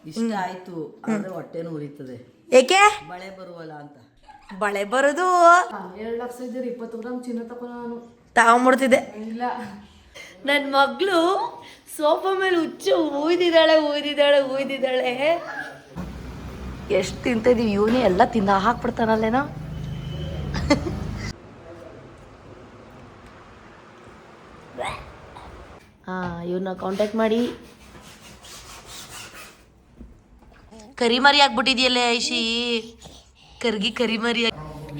ಇಷ್ಟ ಆಯ್ತು ಆದ್ರೆ ಹೊಟ್ಟೆನೂ ಉರಿತದೆ. ಏಕೆ ಬಳೆ ಬರುವಲ್ಲ ಅಂತ. ಬಳೆ ಬರೋದು 2 ಲಕ್ಷ ಇದ್ದೀರಿ 20 ಗ್ರಾಮ್ ಚಿನ್ನ ತಗೋ ನಾನು ತಗೊಂಬಿಡ್ತಿದ್ದೆ. ಇಲ್ಲ ನನ್ನ ಮಗಳು ಸೋಫಾ ಮೇಲೆ ಹುಚ್ಚು ಊದಿದಾಳೆ. ಎಷ್ಟು ತಿಂತಿದೀವಿ, ಇವನೇ ಎಲ್ಲ ತಿಂದ ಹಾಕ್ಬಿಡ್ತಾನಲ್ಲೇನೋ. ಇವನ್ನ ಕಾಂಟ್ಯಾಕ್ಟ್ ಮಾಡಿ. ಕರಿಮರಿ ಆಗ್ಬಿಟ್ಟಿದೆಯಲ್ಲೇ ಐಶಿ, ಕರಿಮರಿ.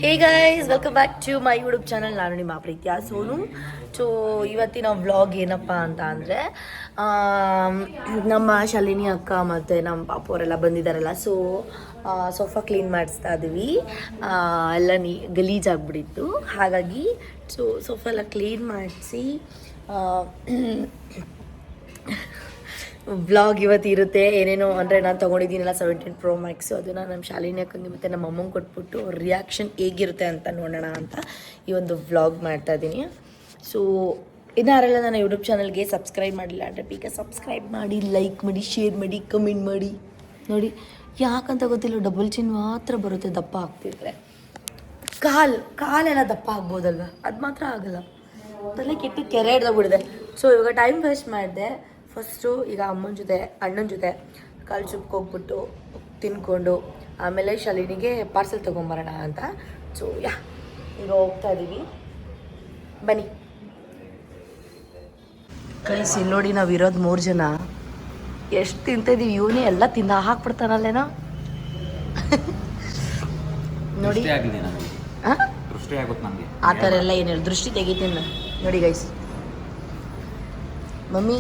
Hey guys, welcome back to my YouTube channel. ನಾನು ನಿಮ್ಮ ಪ್ರೀತಿಯ ಸೋನು. ಸೊ ಇವತ್ತಿನ ವ್ಲಾಗ್ ಏನಪ್ಪ ಅಂತ ಅಂದರೆ, ನಮ್ಮ ಶಾಲಿನಿ ಅಕ್ಕ ಮತ್ತು ನಮ್ಮ ಪಾಪು ಅವರೆಲ್ಲ ಬಂದಿದ್ದಾರಲ್ಲ, ಸೊ ಸೋಫಾ ಕ್ಲೀನ್ ಮಾಡಿಸ್ತಾ ಇದ್ವಿ. ಎಲ್ಲ ಗಲೀಜಾಗ್ಬಿಟ್ಟಿತ್ತು, ಹಾಗಾಗಿ ಸೋಫಾ ಎಲ್ಲ ಕ್ಲೀನ್ ಮಾಡಿಸಿ ವ್ಲಾಗ್ ಇವತ್ತು ಇರುತ್ತೆ. ಏನೇನೋ ಅಂದರೆ ನಾನು ತೊಗೊಂಡಿದ್ದೀನಲ್ಲ 17 Pro Max, ಅದನ್ನು ನಮ್ಮ ಶಾಲಿನಿ ಅಕ್ಕಂಗೆ ಮತ್ತು ನಮ್ಮ ಅಮ್ಮಂಗೆ ಕೊಟ್ಬಿಟ್ಟು ಅವ್ರ ರಿಯಾಕ್ಷನ್ ಹೇಗಿರುತ್ತೆ ಅಂತ ನೋಡೋಣ ಅಂತ ಈ ಒಂದು ವ್ಲಾಗ್ ಮಾಡ್ತಾಯಿದ್ದೀನಿ. ಸೊ ಇನ್ನಾರೆಲ್ಲ ನನ್ನ ಯೂಟ್ಯೂಬ್ ಚಾನಲ್ಗೆ ಸಬ್ಸ್ಕ್ರೈಬ್ ಮಾಡಿಲ್ಲ ಅಂದರೆ ಬೇಗ ಸಬ್ಸ್ಕ್ರೈಬ್ ಮಾಡಿ, ಲೈಕ್ ಮಾಡಿ, ಶೇರ್ ಮಾಡಿ, ಕಮೆಂಟ್ ಮಾಡಿ. ನೋಡಿ ಯಾಕಂತ ಗೊತ್ತಿಲ್ಲ, ಡಬಲ್ ಚಿನ್ ಮಾತ್ರ ಬರುತ್ತೆ ದಪ್ಪ ಆಗ್ತಿದ್ರೆ. ಕಾಲೆಲ್ಲ ದಪ್ಪ ಆಗ್ಬೋದಲ್ವ, ಅದು ಮಾತ್ರ ಆಗಲ್ಲ. ತಲೆ ಕೆಟ್ಟು ಕೆರೆ ಹಿಡ್ದೋಗ್ಬಿಡಿದೆ. ಸೊ ಇವಾಗ ಟೈಮ್ ವೇಸ್ಟ್ ಮಾಡಿದೆ. ಫಸ್ಟು ಈಗ ಅಮ್ಮನ ಜೊತೆ ಅಣ್ಣನ ಜೊತೆ ಕಾಲು ಚುಪ್ಗೆ ಹೋಗ್ಬಿಟ್ಟು ತಿನ್ಕೊಂಡು ಆಮೇಲೆ ಶಾಲಿನಿಗೆ ಪಾರ್ಸೆಲ್ ತೊಗೊಂಬರೋಣ ಅಂತ. ಸೊ ಈಗ ಹೋಗ್ತಾ ಇದ್ದೀವಿ, ಬನ್ನಿ. ಕೈಸ್ ಇಲ್ಲಿ ನೋಡಿ, ನಾವು ಇರೋದು 3 ಜನ. ಎಷ್ಟು ತಿಂತಿದ್ದೀವಿ, ಇವನೇ ಎಲ್ಲ ತಿಂದ ಹಾಕ್ಬಿಡ್ತಾನಲ್ಲೇನೋ. ನೋಡಿ ಆ ಥರ ಎಲ್ಲ ಏನು ಹೇಳಿ ದೃಷ್ಟಿ ತೆಗಿತೀನಿ ನಾನು. ನೋಡಿ ಗೈಸ್, ಮಮ್ಮಿ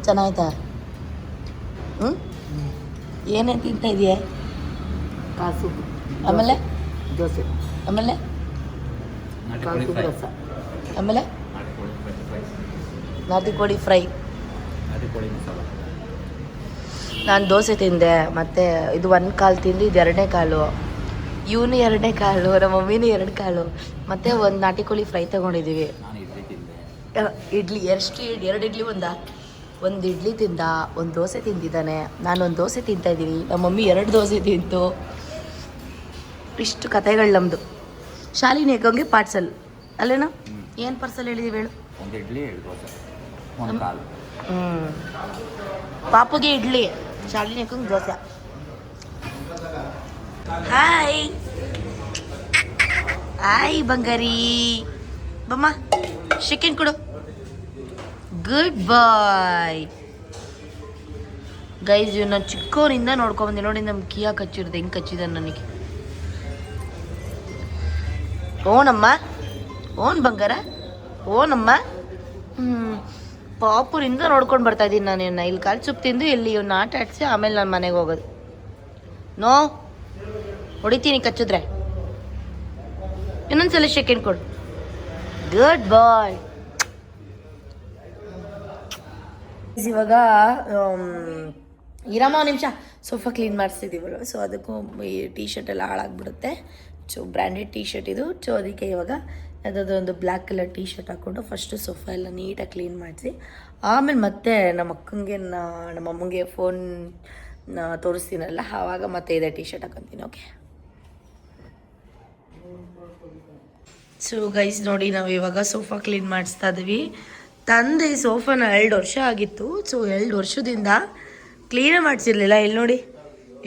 ಚೆನ್ನಾಯ್ತಾ? ಏನೇನು ತಿಂತಾ ಇದೆಯಾ? ಕಾಸು, ಆಮೇಲೆ ದೋಸೆ, ಆಮೇಲೆ ಕಾಸು ರಸ, ಆಮೇಲೆ ನಾಟಿ ಕೋಳಿ ಫ್ರೈ. ನಾನು ದೋಸೆ ತಿಂದೆ, ಮತ್ತು ಇದು 1 ಕಾಲು ತಿಂದು, ಇದು 2ನೇ ಕಾಲು. ಇವನು 2ನೇ ಕಾಲು, ನಮ್ಮ ಮಮ್ಮಿನೂ 2 ಕಾಲು, ಮತ್ತು ಒಂದು ನಾಟಿ ಕೋಳಿ ಫ್ರೈ ತೊಗೊಂಡಿದ್ದೀವಿ. ಇಡ್ಲಿ 2 ಇಡ್ಲಿ ಒಂದು ಇಡ್ಲಿ ತಿಂದ, ಒಂದು ದೋಸೆ ತಿಂದಿದ್ದಾನೆ. ನಾನೊಂದು ದೋಸೆ ತಿಂತಾಯಿದ್ದೀನಿ, ನಮ್ಮ ಮಮ್ಮಿ 2 ದೋಸೆ ತಿಂತು. ಇಷ್ಟು ಕತೆಗಳು ನಮ್ಮದು. ಶಾಲಿನಿ ಅಕ್ಕಂಗೆ ಪಾರ್ಸಲ್ ಅಲ್ಲೇನೋ. ಏನು ಪಾರ್ಸಲ್ ಹೇಳಿದೀವಿ ಹೇಳು? ಒಂದು ಇಡ್ಲಿ 2 ದೋಸೆ 1 ಕಾಲು. ಪಾಪುಗೆ ಇಡ್ಲಿ, ಶಾಲಿನಿ ಅಕ್ಕಂಗೆ ದೋಸೆ. ಹಾಯ್ ಬಂಗಾರಿ, ಬಮ್ಮ ಚಿಕನ್ ಕೊಡು. Good bye guys. ಇವನ್ನ ಚಿಕ್ಕವರಿಂದ ನೋಡ್ಕೊಂಬಂದೆ. ನೋಡಿ ನಮ್ಮ ಕಿಯಾ ಕಚ್ಚಿರುತ್ತೆ, ಹೆಂಗೆ ಕಚ್ಚಿದ ನನಗೆ. ಓನಮ್ಮ, ಓನ್ ಬಂಗಾರ, ಓನಮ್ಮ. ಪಾಪುರಿಂದ ನೋಡ್ಕೊಂಡು ಬರ್ತಾ ಇದ್ದೀನಿ ನಾನು ಇವನ್ನ. ಇಲ್ಲಿ ಕಾಲು ಚುಪ್ ತಿಂದು ಇಲ್ಲಿ ಇವನ್ನ ಆಟ ಆಡಿಸಿ ಆಮೇಲೆ ನಾನು ಮನೆಗೆ ಹೋಗೋದು. ನೋ ಹೊಡಿತೀನಿ ಕಚ್ಚಿದ್ರೆ. ಇನ್ನೊಂದ್ಸಲ ಸೆಕೆಂಡ್ ಕೊಡು. ಗುಡ್ ಬಾಯ್. ಇವಾಗ ಇರಮ್ಮ ನಿಮಿಷ, ಸೋಫಾ ಕ್ಲೀನ್ ಮಾಡಿಸ್ತಿದ್ದೀವಲ್ಲ, ಸೊ ಅದಕ್ಕೂ ಈ ಟೀ ಶರ್ಟ್ ಎಲ್ಲ ಹಾಳಾಗ್ಬಿಡುತ್ತೆ. ಸೊ ಬ್ರ್ಯಾಂಡೆಡ್ ಟೀ ಶರ್ಟ್ ಇದು. ಸೊ ಅದಕ್ಕೆ ಇವಾಗ ಯಾವುದಾದ್ರೂ ಒಂದು ಬ್ಲ್ಯಾಕ್ ಕಲರ್ ಟೀ ಶರ್ಟ್ ಹಾಕ್ಕೊಂಡು ಫಸ್ಟು ಸೋಫಾ ಎಲ್ಲ ನೀಟಾಗಿ ಕ್ಲೀನ್ ಮಾಡಿಸಿ ಆಮೇಲೆ ಮತ್ತೆ ನಮ್ಮ ಅಕ್ಕಂಗೆ ನಮ್ಮ ಅಮ್ಮಂಗೆ ಫೋನ್ ತೋರಿಸ್ತೀನಲ್ಲ, ಆವಾಗ ಮತ್ತೆ ಇದೇ ಟೀ ಶರ್ಟ್ ಹಾಕೊತೀನಿ. ಓಕೆ. ಸೊ ಗೈಸ್ ನೋಡಿ, ನಾವು ಇವಾಗ ಸೋಫಾ ಕ್ಲೀನ್ ಮಾಡಿಸ್ತಾ ಇದ್ದೀವಿ. ತಂದೆ ಈ ಸೋಫಾನ 2 ವರ್ಷ ಆಗಿತ್ತು. ಸೊ 2 ವರ್ಷದಿಂದ ಕ್ಲೀನೇ ಮಾಡಿಸಿರ್ಲಿಲ್ಲ. ಇಲ್ಲಿ ನೋಡಿ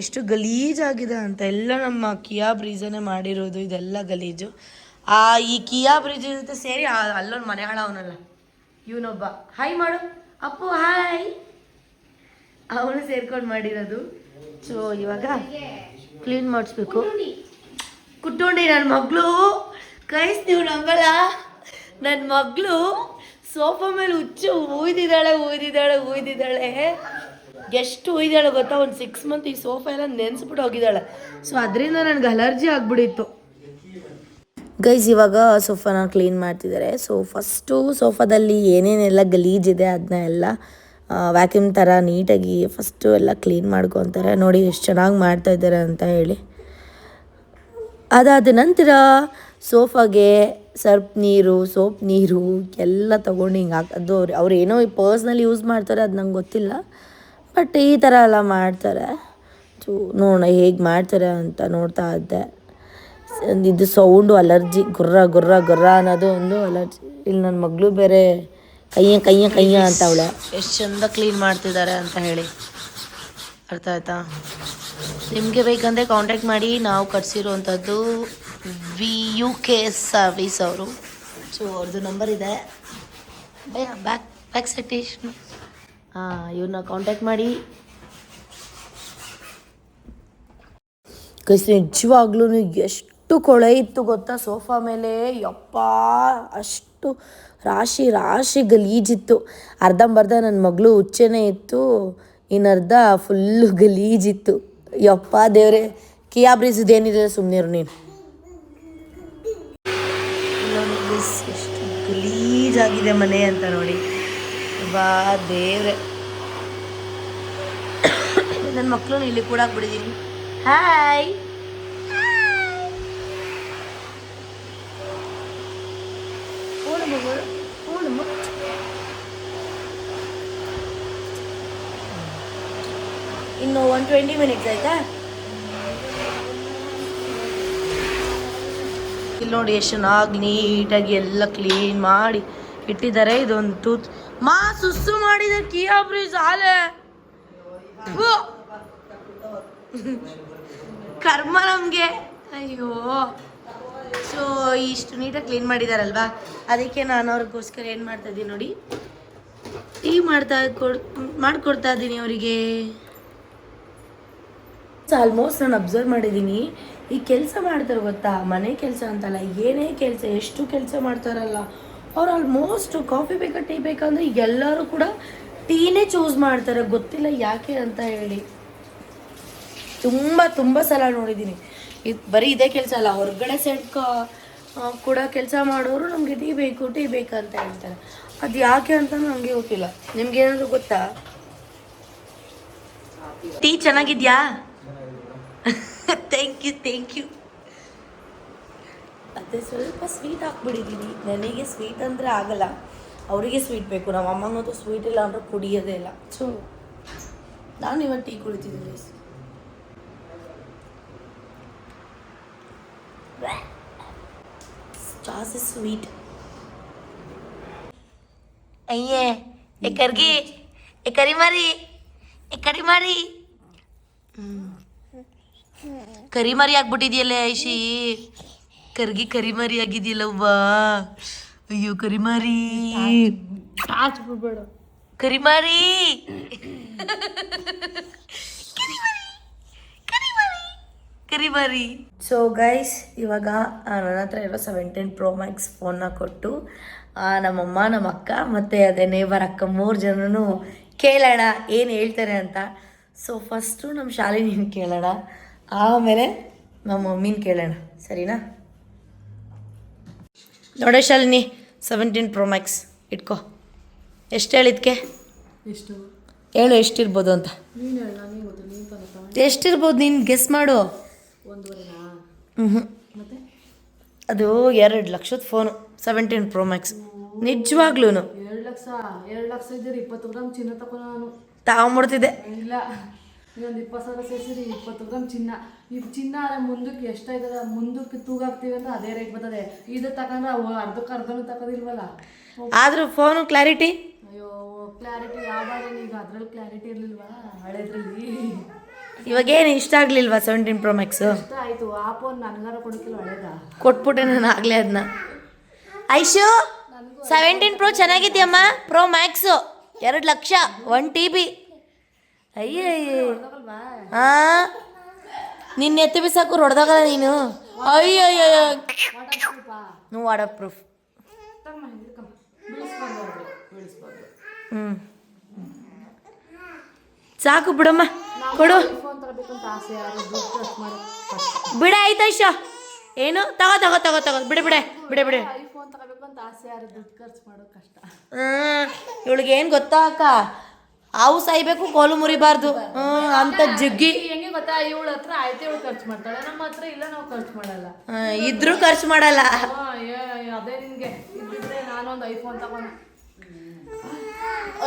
ಎಷ್ಟು ಗಲೀಜಾಗಿದೆ ಅಂತ. ಎಲ್ಲ ನಮ್ಮ ಕಿಯಾ ಬ್ರೀಜನೇ ಮಾಡಿರೋದು, ಇದೆಲ್ಲ ಗಲೀಜು. ಈ ಕಿಯಾ ಬ್ರಿಡ್ಜ್ ಜೊತೆ ಸೇರಿ ಅಲ್ಲೊಂದು ಮನೆ ಹಾಳವನಲ್ಲ ಇವನೊಬ್ಬ. ಹಾಯ್ ಮಾಡು ಅಪ್ಪು, ಹಾಯ್. ಅವನು ಸೇರ್ಕೊಂಡು ಮಾಡಿರೋದು. ಸೊ ಇವಾಗ ಕ್ಲೀನ್ ಮಾಡಿಸ್ಬೇಕು. ಕುಟ್ಟುಂಡಿ ನನ್ನ ಮಗಳು, ಕೈಸ್ ನೀವು ನಂಬಲ್ಲ, ನನ್ನ ಮಗಳು ಸೋಫಾ ಮೇಲೆ ಹುಚ್ಚು ಊದಿದಾಳೆ. ಎಷ್ಟು ಒಯ್ದಾಳೆ ಗೊತ್ತಾ? ಒಂದು 6 ಮಂತ್ ಈ ಸೋಫಾ ಎಲ್ಲ ನೆನೆಸ್ಬಿಟ್ಟು ಹೋಗಿದ್ದಾಳೆ. ಸೊ ಅದರಿಂದ ನನಗೆ ಅಲರ್ಜಿ ಆಗಿಬಿಟ್ಟಿತ್ತು. ಗೈಸ್ ಇವಾಗ ಸೋಫಾನ ಕ್ಲೀನ್ ಮಾಡ್ತಿದ್ದಾರೆ. ಸೊ ಫಸ್ಟು ಸೋಫಾದಲ್ಲಿ ಏನೇನೆಲ್ಲ ಗಲೀಜಿದೆ ಅದನ್ನ ಎಲ್ಲ ವ್ಯಾಕ್ಯೂಮ್ ಥರ ನೀಟಾಗಿ ಫಸ್ಟು ಎಲ್ಲ ಕ್ಲೀನ್ ಮಾಡ್ಕೊತಾರೆ. ನೋಡಿ ಎಷ್ಟು ಚೆನ್ನಾಗಿ ಮಾಡ್ತಾಯಿದ್ದಾರೆ ಅಂತ ಹೇಳಿ. ಅದಾದ ನಂತರ ಸೋಫಾಗೆ ಸೋಪ್ ನೀರು ಎಲ್ಲ ತೊಗೊಂಡು ಹಿಂಗೆ ಹಾಕೋದು. ಅವ್ರು ಏನೋ ಪರ್ಸ್ನಲಿ ಯೂಸ್ ಮಾಡ್ತಾರೆ, ಅದು ನಂಗೆ ಗೊತ್ತಿಲ್ಲ. ಬಟ್ ಈ ಥರ ಎಲ್ಲ ಮಾಡ್ತಾರೆ. ಸೊ ನೋಡೋಣ ಹೇಗೆ ಮಾಡ್ತಾರೆ ಅಂತ ನೋಡ್ತಾ ಇದ್ದೆ. ಇದು ಸೌಂಡು ಅಲರ್ಜಿ, ಗುರ್ರ ಗುರ್ರ ಗುರ್ರ ಅನ್ನೋದು ಒಂದು ಅಲರ್ಜಿ. ಇಲ್ಲಿ ನನ್ನ ಮಗಳು ಬೇರೆ ಕೈಯ ಅಂತ ಅವಳೆ. ಎಷ್ಟು ಚಂದ ಕ್ಲೀನ್ ಮಾಡ್ತಿದ್ದಾರೆ ಅಂತ ಹೇಳಿ, ಅರ್ಥ ಆಯ್ತಾ? ನಿಮಗೆ ಬೇಕಂದರೆ ಕಾಂಟ್ಯಾಕ್ಟ್ ಮಾಡಿ. ನಾವು ಕಟ್ಸಿರೋವಂಥದ್ದು VUK ಸರ್ವಿಸ್ ಅವರು. ಸೊ ಅವ್ರದ್ದು ನಂಬರ್ ಇದೆ, ಬ್ಯಾಕ್ ಸೆಟೇಷನ್. ಇವ್ರನ್ನ ಕಾಂಟ್ಯಾಕ್ಟ್ ಮಾಡಿ. ನಿಜವಾಗ್ಲೂ ಎಷ್ಟು ಕೊಳೆ ಇತ್ತು ಗೊತ್ತಾ ಸೋಫಾ ಮೇಲೆ, ಯಪ್ಪ ಅಷ್ಟು ರಾಶಿ ರಾಶಿ ಗಲೀಜಿತ್ತು. ಅರ್ಧಂಬರ್ಧ ನನ್ನ ಮಗಳು ಹುಚ್ಚೆನೇ ಇತ್ತು, ಇನ್ನರ್ಧ ಫುಲ್ಲು ಗಲೀಜಿತ್ತು. ಯಪ್ಪ ದೇವ್ರೆ, ಕಿಯಾ ಬ್ರೀಸ್ದು ಏನಿದೆ ಸುಮ್ಮನಿರು ನೀನು. ಎಷ್ಟು ಗಲೀಜಾಗಿದೆ ಮನೆ ಅಂತ ನೋಡಿ. ಬಾ ದೇವ್ರೆ, ನನ್ನ ಮಕ್ಕಳು ಇಲ್ಲಿ ಕೂಡ ಹಾಕ್ಬಿಟ್ಟಿದ್ದೀನಿ. ಹಾಯ್, ಇನ್ನು 120 ಮಿನಿಟ್ಸ್ ಆಯ್ತಾ? ಇಲ್ಲಿ ನೋಡಿ ಎಷ್ಟು ಚೆನ್ನಾಗಿ ನೀಟಾಗಿ ಎಲ್ಲ ಕ್ಲೀನ್ ಮಾಡಿ ಇಟ್ಟಿದ್ದಾರೆ. ಇದೊಂದು ಟೂತ್ ಸುಸ್ಸು ಮಾಡಿದ ಕಿಯಾ ಬ್ರೀಸ್ ಆಲೆ ಕರ್ಮ ನಮಗೆ. ಅಯ್ಯೋ, ಸೊ ಇಷ್ಟು ನೀಟಾಗಿ ಕ್ಲೀನ್ ಮಾಡಿದಾರಲ್ವಾ, ಅದಕ್ಕೆ ನಾನು ಅವ್ರಿಗೋಸ್ಕರ ಏನು ಮಾಡ್ತಾಯಿದ್ದೀನಿ ನೋಡಿ, ಟೀ ಮಾಡಿಕೊಡ್ತಾ ಇದ್ದೀನಿ ಅವರಿಗೆ. ಆಲ್ಮೋಸ್ಟ್ ನಾನು ಅಬ್ಸರ್ವ್ ಮಾಡಿದ್ದೀನಿ, ಈ ಕೆಲಸ ಮಾಡ್ತಾರೆ ಗೊತ್ತಾ, ಮನೆ ಕೆಲಸ ಅಂತಲ್ಲ, ಏನೇ ಕೆಲಸ ಎಷ್ಟು ಕೆಲಸ ಮಾಡ್ತಾರಲ್ಲ ಅವ್ರು, ಆಲ್ಮೋಸ್ಟ್ ಕಾಫಿ ಬೇಕಾ ಟೀ ಬೇಕಂದ್ರೆ ಎಲ್ಲರೂ ಕೂಡ ಟೀನೇ ಚೂಸ್ ಮಾಡ್ತಾರೆ. ಗೊತ್ತಿಲ್ಲ ಯಾಕೆ ಅಂತ ಹೇಳಿ. ತುಂಬ ಸಲ ನೋಡಿದ್ದೀನಿ. ಇದು ಬರೀ ಇದೇ ಕೆಲಸ ಅಲ್ಲ, ಹೊರಗಡೆ ಸೆಟ್ ಕೂಡ ಕೆಲಸ ಮಾಡೋರು ನಮಗೆ ಟೀ ಬೇಕಂತ ಹೇಳ್ತಾರೆ. ಅದು ಯಾಕೆ ಅಂತ ನಮಗೆ ಗೊತ್ತಿಲ್ಲ. ನಿಮ್ಗೆ ಏನಾದರೂ ಗೊತ್ತಾ? ಟೀ ಚೆನ್ನಾಗಿದ್ಯಾ? Thank you. ಅದೇ ಸ್ವಲ್ಪ ಸ್ವೀಟ್ ಹಾಕ್ಬಿಟ್ಟಿದ್ದೀನಿ. ನನಗೆ ಸ್ವೀಟ್ ಅಂದರೆ ಆಗಲ್ಲ, ಅವರಿಗೆ ಸ್ವೀಟ್ ಬೇಕು. ನಮ್ಮ ಅಮ್ಮಂಗಂತೂ ಸ್ವೀಟ್ ಇಲ್ಲ ಅಂದರೆ ಕುಡಿಯೋದೇ ಇಲ್ಲ. ಸೊ ನಾನು ಇವತ್ತು ಟೀ ಕುಡಿತಿದ್ದೀನಿ. Chaas is sweet. ಅಯ್ಯೇ ಕರಿ ಮಾರಿ ಕರಿಮರಿ ಆಗ್ಬಿಟ್ಟಿದೆಯಲ್ಲ ಐಶಿ. ಕರಿಮರಿ ಆಗಿದೆಯಲ್ಲವ್ವ. ಅಯ್ಯೋ ಕರಿಮರಿ ಕರಿಮರಿ. ಸೊ ಗೈಸ್, ಇವಾಗ ನನ್ನ ಹತ್ರ ಇರೋ 17 Pro Max ಫೋನ್ನ ಕೊಟ್ಟು ನಮ್ಮಮ್ಮ, ನಮ್ಮ ಅಕ್ಕ ಮತ್ತು ಅದೇ ನೇಬರ್ ಅಕ್ಕ 3 ಜನನು ಕೇಳೋಣ ಏನು ಹೇಳ್ತಾರೆ ಅಂತ. ಸೊ ಫಸ್ಟು ನಮ್ಮ ಶಾಲಿನಿನ ಕೇಳೋಣ, ಆಮೇಲೆ ನಮ್ಮ ಮಮ್ಮಿನ ಕೇಳೋಣ, ಸರಿನಾ? ನೋಡೋ ಶಾಲಿನಿ, 17 Pro Max ಇಟ್ಕೋ. ಎಷ್ಟು ಹೇಳಿದ್ಕೆ? ಎಷ್ಟು ಹೇಳು, ಎಷ್ಟಿರ್ಬೋದು ಅಂತ. ಎಷ್ಟಿರ್ಬೋದು ನೀನು ಗೆಸ್ ಮಾಡು. 1.5 ಅದು 2 ಲಕ್ಷದ ಫೋನು 17 Pro Max. ನಿಜವಾಗ್ಲೂ 2 ಲಕ್ಷ ಇದ್ದೀರಿ. 20 ಗ್ರಾಮ್ ಚಿನ್ನ ತಗೋ. ನಾನು ತಗೊಂಬಿಡ್ತಿದ್ದೆ. ಇಲ್ಲ, ಇನ್ನೊಂದು 20,000 ಸೇರಿಸಿರಿ 20 ಗ್ರಾಮ್ ಚಿನ್ನ. ಈ ಚಿನ್ನ ಮುಂದಕ್ಕೆ ಎಷ್ಟಾಯ್ತದ, ಮುಂದಕ್ಕೆ ತೂಗಾಕ್ತೀವಿ ಅಂದ್ರೆ ಅದೇ ರೇಟ್ ಬರ್ತದೆ. ಇದು ತಗೊಂಡ್ರೆ ಅರ್ಧನೂ ತಗೋದಿಲ್ವಲ್ಲ. ಆದರೂ ಫೋನು ಕ್ಲಾರಿಟಿ, ಅಯ್ಯೋ ಕ್ಲಾರಿಟಿ ಯಾವಾಗ, ಈಗ ಅದ್ರಲ್ಲಿ ಕ್ಲಾರಿಟಿ ಇರಲಿಲ್ವಾ ಹಳೇದ್ರಲ್ಲಿ. ಇವಾಗೇನು ಇಷ್ಟ ಆಗಲಿಲ್ವಾ 17 Pro Max? ಇಷ್ಟ ಆಯಿತು. ಆ ಫೋನ್ ನನಗಾರ ಕೊಡಕ್ಕಿಲ್ಲ, ಹಳೇದ ಕೊಟ್ಬಿಟ್ಟೆ ನಾನು ಆಗಲೇ ಅದನ್ನ. Aishu 17 Pro ಚೆನ್ನಾಗಿದ್ಯಮ್ಮ. Pro Max 2 lakh 1 TB. ಅಯ್ಯೇ ಹಾಂ, ನಿನ್ನ ಎತ್ತಿ ಬಿಸಾಕು ಹೊಡೆದಾಗಲ್ಲ ನೀನು. ಅಯ್ಯಯ್ಯೋ, ನೀವು ವಾಟರ್ ಪ್ರೂಫ್. ಸಾಕು ಬಿಡಮ್ಮ, ಕೊಡು. ಬಿಡ ಆಯ್ತು ಐಶ, ಏನು ತಗೋ ಬಿಡೆ ಐಫೋನ್ ತಗೋಬೇಕು ಅಂತ ಆಸೆ, ಯಾರು ದುಡ್ಡು ಖರ್ಚು ಮಾಡೋದು ಕಷ್ಟ. ಇವಳಿಗೆ ಏನು ಗೊತ್ತಾ ಅಕ್ಕ, ಹಾವು ಸಾಯ್ಬೇಕು ಕೋಲು ಮುರಿಬಾರ್ದು ಅಂತ ಜಗ್ಗಿ. ಹೆಂಗೆ ಗೊತ್ತಾ, ಇವಳ ಹತ್ರ ಆಯ್ತು ಇವಳು ಖರ್ಚು ಮಾಡ್ತಾಳೆ, ನಮ್ಮ ಹತ್ರ ಇಲ್ಲ, ನಾವು ಖರ್ಚು ಮಾಡಲ್ಲ. ಇದ್ರೂ ಖರ್ಚು ಮಾಡಲ್ಲ. ಅದೇ ನಿನ್ಗೆ ಇದ್ದಿದ್ರೆ ನಾನೊಂದು ಐಫೋನ್ ತಗೊಂಡು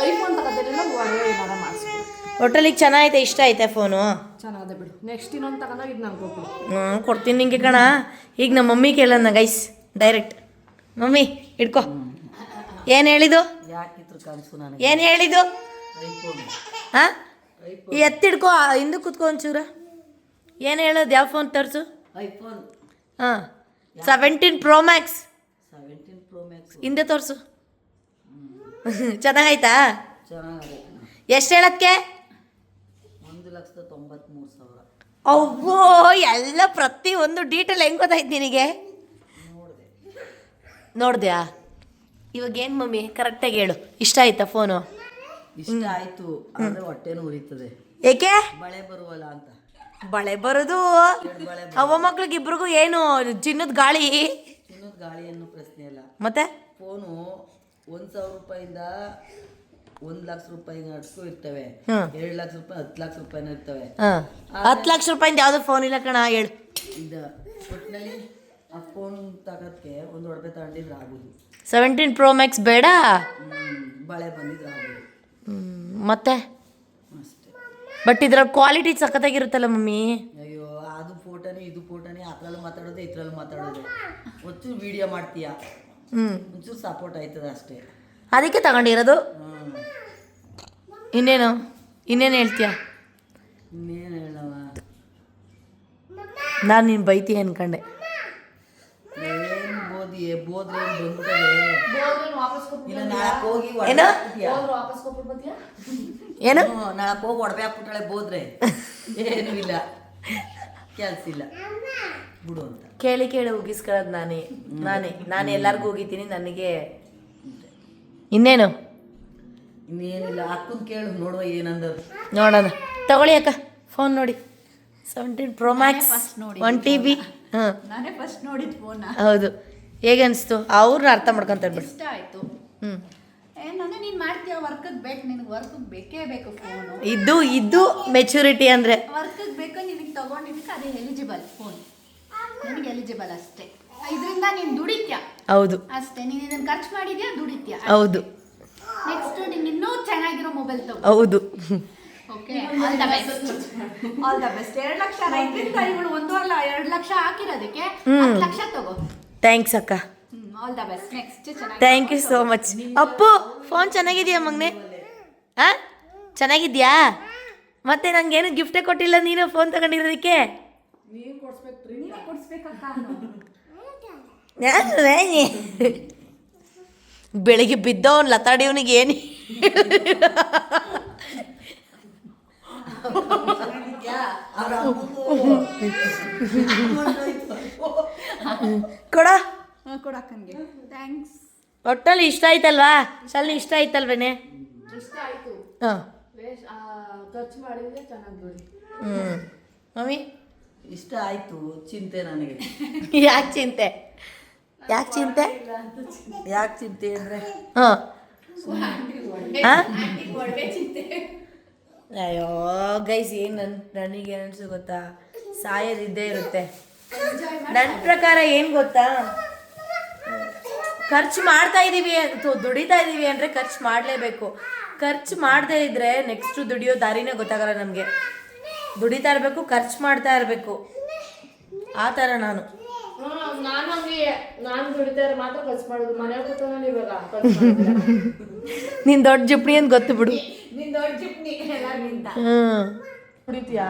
ಐಫೋನ್ ತಗೋದಿಲ್ಲ ಒಡವೆ ಏನಾರ ಮಾಡಿಸ್ಬೋದು. ಒಟ್ಟಲ್ಲಿಗೆ ಚೆನ್ನಾಗೈತೆ, ಇಷ್ಟ ಐತೆ ಫೋನು. ಚೆನ್ನಾಗದೆ ಬಿಡು. ನೆಕ್ಸ್ಟ್ ಇನ್ನೊಂದು ತಗೊಂಡಾಗ ಇದು ನಂಗೆ ಹೋಗ್ಬಿಡು. ಕೊಡ್ತೀನಿ ನಿಂಗೆ ಕಣ. ಈಗ ನಮ್ಮ ಮಮ್ಮಿ ಕೇಳೋಣ ಗೈಸ್ ಡೈರೆಕ್ಟ್. ಮಮ್ಮಿ ಇಟ್ಕೋ. ಏನು ಹೇಳಿದ್ದು? ಯಾಕಿತ್ರ ಕನಸು ನನಗೆ. ಏನು ಹೇಳಿದ್ದು? ಐಫೋನ್. ಹಾಂ, ಎತ್ತಿಡ್ಕೋ, ಹಿಂದೆ ಕೂತ್ಕೊ ಒಂಚೂರ. ಏನು ಹೇಳೋದು? ಯಾವ ಫೋನ್ ತರಿಸು? ಐಫೋನ್ ಹಾಂ, 17 Pro Max 17 Pro Max. ಹಿಂದೆ ತೋರಿಸು. ಚೆನ್ನಾಗೈತಾ? ಚೆನ್ನಾಗಿದೆ. ಎಷ್ಟು ಹೇಳೋದಕ್ಕೆ? 1,93,000. ಅವ್ವೋ, ಎಲ್ಲ ಪ್ರತಿ ಒಂದು ಡೀಟೇಲ್ ಹೆಂಗೆ ಗೊತ್ತಾಯ್ತು ನಿನಗೆ? ನೋಡಿದ್ಯಾ? ಇವಾಗ ಏನು ಮಮ್ಮಿ ಕರೆಕ್ಟಾಗಿ ಹೇಳು, ಇಷ್ಟ ಆಯ್ತಾ ಫೋನು? ಇಷ್ಟ ಆಯ್ತು, ಆದರೆ ಹೊಟ್ಟೆನೂ ಉರಿತದೆ. ಏಕೆ? ಬಳೆ ಬರುವಲ್ಲ ಅಂತ. ಬಳೆ ಬರೋದು ಅವ್ವ ಮಕ್ಳಿಗೆ ಇಬ್ರಿಗೂ ಏನು ಚಿನ್ನದ ಗಾಳಿ? ಚಿನ್ನದ ಗಾಳಿ ಅನ್ನೋ ಪ್ರಶ್ನೆ ಇಲ್ಲ. ಮತ್ತೆ ಫೋನು 1,000 ರೂಪಾಯಿಂದ 1,00,000 ರೂಪಾಯಿ ಅಡ್ಕೂ ಇರ್ತವೆ. 2 ಲಕ್ಷ ರೂಪಾಯಿ 10 ಲಕ್ಷ ರೂಪಾಯಿನೂ ಇರ್ತವೆ. 10 ಲಕ್ಷ ರೂಪಾಯಿಂದ ಯಾವ್ದು ಫೋನ್ ಇಲ್ಲ ಕಣ, ಹೇಳು. ಇದು ಒಟ್ಟಿನಲ್ಲಿ ಆ ಫೋನ್ ತಗೋದಕ್ಕೆ ಒಂದು ಒಡವೆ ತಗೊಂಡಿದ್ರೆ ಆಗೋದು. 17 Pro Max ಬೇಡ, ಬಳೆ ಬಂದಿದ್ರೆ ಆಗೋದು ಮತ್ತೆ. ಅಷ್ಟೇ. ಬಟ್ ಇದ್ರಲ್ಲಿ ಕ್ವಾಲಿಟಿ ಸಖತ್ತಾಗಿರುತ್ತಲ್ಲ ಮಮ್ಮಿ. ಅಯ್ಯೋ, ಅದು ಫೋಟೋನೇ ಇದು ಫೋಟೋನೇ, ಅದ್ರಲ್ಲೂ ಮಾತಾಡೋದು ಇದ್ರಲ್ಲೂ ಮಾತಾಡೋದು. ಒಂಚೂರು ವಿಡಿಯೋ ಮಾಡ್ತೀಯ, ಒಂಚೂರು ಸಪೋರ್ಟ್ ಆಯ್ತದ ಅಷ್ಟೇ. ಅದಕ್ಕೆ ತಗೊಂಡಿರೋದು. ಇನ್ನೇನು ಹೇಳ್ತೀಯ? ಇನ್ನೇನು ಹೇಳವ, ನಾನು ನೀನು ಬೈತೀಯ ಅನ್ಕೊಂಡೆ. ಏನು ಬೋದ್ರೆ ಏನು ಬಂದ್ಬಿಟ್ಟವೆ. ಇಲ್ಲ ನಾಳಕ್ಕೆ ಹೋಗಿ ಏನು? ವಾಪಸ್ ಕೊಟ್ಬಿಡ್ತೀಯ? ಏನು? ನಾಳಕ್ಕೆ ಹೋಗಿ ಒಡವೆ ಹಾಕ್ಬಿಟ್ಟಾಳೆ ಬೋದ್ರೆ. ಏನೂ ಇಲ್ಲ, ಕೆಲ್ಸ ಇಲ್ಲ ಬಿಡು ಅಂತ. ಕೇಳಿ ಉಗಿಸ್ಕೊಳ್ಳೋದು ನಾನೇ ಎಲ್ಲರಿಗೂ ಹೋಗಿದ್ದೀನಿ. ನನಗೆ ಇನ್ನೇನು? ಇನ್ನೇನಿಲ್ಲ, ಅಕ್ಕನ ಕೇಳು ನೋಡುವ ಏನಂದರು. ನೋಡೋಣ, ತಗೊಳ್ಳಿ ಅಕ್ಕ ಫೋನ್ ನೋಡಿ. 17 Pro Max 1 TB. ಹಾಂ, ನಾನೇ ಫಸ್ಟ್ ನೋಡಿದ ಫೋನ್. ಹೌದು. ಹೇಗೆ ಅನಿಸ್ತು? ಅವ್ರನ್ನ ಅರ್ಥ ಮಾಡ್ಕೊಂತಾರೆ ಬಿಡು. ಇಷ್ಟ ಆಯ್ತು. ನಾನು ನೀನು ಮಾಡ್ತೀಯ, ವರ್ಕಿಗೆ ಬೇಕು, ನಿನಗೆ ವರ್ಕಿಗೆ ಬೇಕೇ ಬೇಕು ಫೋನು. ಇದು ಮೆಚುರಿಟಿ ಅಂದರೆ. ವರ್ಕಿಗೆ ಬೇಕು, ನಿನಗೆ ತಗೊಂಡಿದ್ದಕ್ಕೆ ಅದೇ ಎಲಿಜಿಬಲ್ ಫೋನ್, ನಿನಗೆ ಎಲಿಜಿಬಲ್ ಅಷ್ಟೇ. ಇದರಿಂದ ನೀನು ದುಡಿತ್ಯಾ ಹೌದು ಅಷ್ಟೇ. ನೀನು ಇದನ್ನು ಖರ್ಚು ಮಾಡಿದ್ಯಾ, ದುಡಿತ್ಯಾ. ಹೌದು. ನೆಕ್ಸ್ಟ್ ನೀನು ಇನ್ನೂ ಚೆನ್ನಾಗಿರೋ ಮೊಬೈಲ್ ತಗೋ. ಹೌದು. Okay, all the best. All the best. 2 lakh ರೈತರಿಂದ ಇವಳು 1.5 ಲಕ್ಷ ಹಾಕಿರೋದಕ್ಕೆ 10 ಲಕ್ಷ ತಗೋ. ಥ್ಯಾಂಕ್ಸ್ ಅಕ್ಕ. All the best. ನೆಕ್ಸ್ಟ್ ಚೆನ್ನಾಗಿ. Thank you so much. Appu, phone ಚೆನ್ನಾಗಿದೆಯಾ ಮಗನೆ? ಹಾಂ, ಚೆನ್ನಾಗಿದ್ಯಾ? ಮತ್ತೆ ನಂಗೇನು ಗಿಫ್ಟೇ ಕೊಟ್ಟಿಲ್ಲ ನೀನು ಫೋನ್ ತಗೊಂಡಿರೋದಕ್ಕೆ. ನೀನು ಕೊಡಿಸ್ಬೇಕು, ನೀನೇ ಕೊಡಿಸ್ಬೇಕಕ್ಕ. ಬೆಳಿಗ್ಗೆ ಬಿದ್ದವನ್ ಲತಾಡಿಯವನಿಗೆ ಏನು ಕೊಡ ಕೊಡಕ್ಕಂಗೆ ಥ್ಯಾಂಕ್ಸ್. ಒಟ್ಟಲ್ಲಿ ಇಷ್ಟ ಆಯ್ತಲ್ವಾ? ಶಾಲಿನಿ ಇಷ್ಟ ಆಯ್ತಲ್ವೇನೆ? ಇಷ್ಟ ಆಯ್ತು. ಹಾಂ, ಖರ್ಚು ಮಾಡಿದ್ರೆ ಚೆನ್ನಾಗಿ ದುಡಿ. ಮಮ್ಮಿ ಇಷ್ಟ ಆಯ್ತು, ಚಿಂತೆ ನನಗೆ. ಯಾಕೆ ಚಿಂತೆ? ಯಾಕೆ ಚಿಂತೆ? ಯಾಕೆ ಚಿಂತೆ ಅಂದರೆ ಹಾಂ ಅಯ್ಯೋ ಗೈಸ್, ಏನು ನನಗೆ ಅನಿಸು ಗೊತ್ತಾ, ಸಾಯೋದಿದ್ದೇ ಇರುತ್ತೆ. ನನ್ನ ಪ್ರಕಾರ ಏನು ಗೊತ್ತಾ, ಖರ್ಚು ಮಾಡ್ತಾ ಇದ್ದೀವಿ ದುಡಿತಾ ಇದ್ದೀವಿ ಅಂದರೆ ಖರ್ಚು ಮಾಡಲೇಬೇಕು. ಖರ್ಚು ಮಾಡದೇ ಇದ್ದರೆ ನೆಕ್ಸ್ಟ್ ದುಡಿಯೋ ದಾರಿನೇ ಗೊತ್ತಾಗಲ್ಲ ನಮಗೆ. ದುಡಿತಾ ಇರಬೇಕು, ಖರ್ಚು ಮಾಡ್ತಾ ಇರಬೇಕು, ಆ ಥರ ನಾನು ದುಡಿತಾ ಇರೋ ಮಾತ್ರ ಖರ್ಚು ಮಾಡೋದು. ಮನೆಯಲ್ಲಿ ಕೂತ್ಕೊಂಡು ಇವಾಗ ನೀನು ದೊಡ್ಡ ಜಿಪ್ಣಿ ಅಂತ ಗೊತ್ತು ಬಿಡು. ನೀನು ದೊಡ್ಡ ಜಿಪ್ನಿ ಎಲ್ಲರಿಗಿಂತ. ದುಡಿತೀಯ,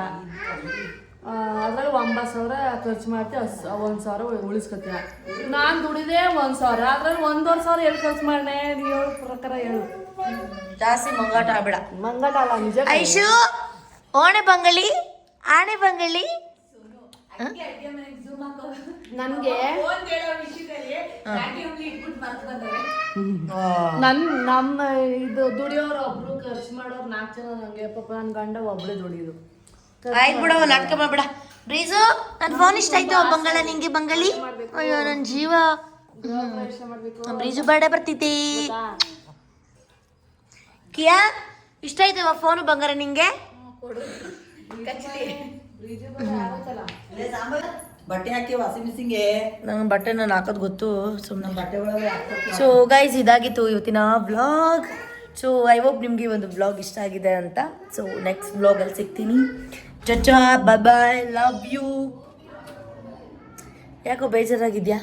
ಅದ್ರಲ್ಲಿ 9,000 ಖರ್ಚು ಮಾಡ್ತೀಯ, 1,000 ಉಳಿಸ್ಕೊತೀಯ. ನಾನು ದುಡಿದೆ 1,000, ಅದ್ರಲ್ಲಿ 1,500 ಎಲ್ಲಿ ಖರ್ಚು ಮಾಡನೆ? ನೀವು ಹೇಳೋ ಪ್ರಕಾರ ಹೇಳು. ಜಾಸ್ತಿ ಮಂಗಾಟ ಆಗ್ಬೇಡ. ಮಂಗಾಟ ಅಲ್ಲ, ನಿಜ. ಐಶು, ಓಣೆ ಬಂಗಳಿ, ಆಣೆ ಬಂಗಳಿ. ನನಗೆ ನಮ್ಮ ಇದು ದುಡಿಯೋರು ಒಬ್ರು, ಖರ್ಚು ಮಾಡೋರು 4 ಜನ. ನನಗೆ ಪಾಪ ನನ್ನ ಗಂಡ ಒಬ್ಬಳೇ ದುಡಿಯೋದು. ಆಯ್ತು ಬಿಡವ, ನಾಟಕ ಮಾಡ್ಬೇಡ. ಬ್ರೀಜು, ನನ್ನ ಫೋನ್ ಇಷ್ಟ ಆಯ್ತು ಬಂಗಳ ನಿಂಗೆ? ಬಂಗಳಿ, ಅಯ್ಯೋ ನನ್ನ ಜೀವ. ಬ್ರೀಜು ಬರ್ಡೇ ಬರ್ತೈತಿ. ಕಿಯಾ, ಇಷ್ಟ ಆಯ್ತವ ಫೋನು ಬಂಗಾರ ನಿಂಗೆ? ಬಟ್ಟೆ ಹಾಕಿ ವಾಷಿಂಗ್ ಮಿಷಿನ್ಗೆ. ನಂಗೆ ಬಟ್ಟೆ ನಾನು ಹಾಕೋದು ಗೊತ್ತು ಸುಮ್ಮನೆ. ಬಟ್ಟೆ ಒಳಗೆ ಹಾಕ್ಬೇಕು. ಸೊ ಗೈಸ್, ಇದಾಗಿತ್ತು ಇವತ್ತಿನ ವ್ಲಾಗ್. ಸೊ ಐ ಹೋಪ್ ನಿಮಗೆ ಒಂದು ಬ್ಲಾಗ್ ಇಷ್ಟ ಆಗಿದೆ ಅಂತ. ಸೊ ನೆಕ್ಸ್ಟ್ ಬ್ಲಾಗಲ್ಲಿ ಸಿಗ್ತೀನಿ. ಚಚಾ ಬಾಯ್, ಲವ್ ಯು. ಯಾಕೋ ಬೇಜಾರಾಗಿದ್ಯಾ?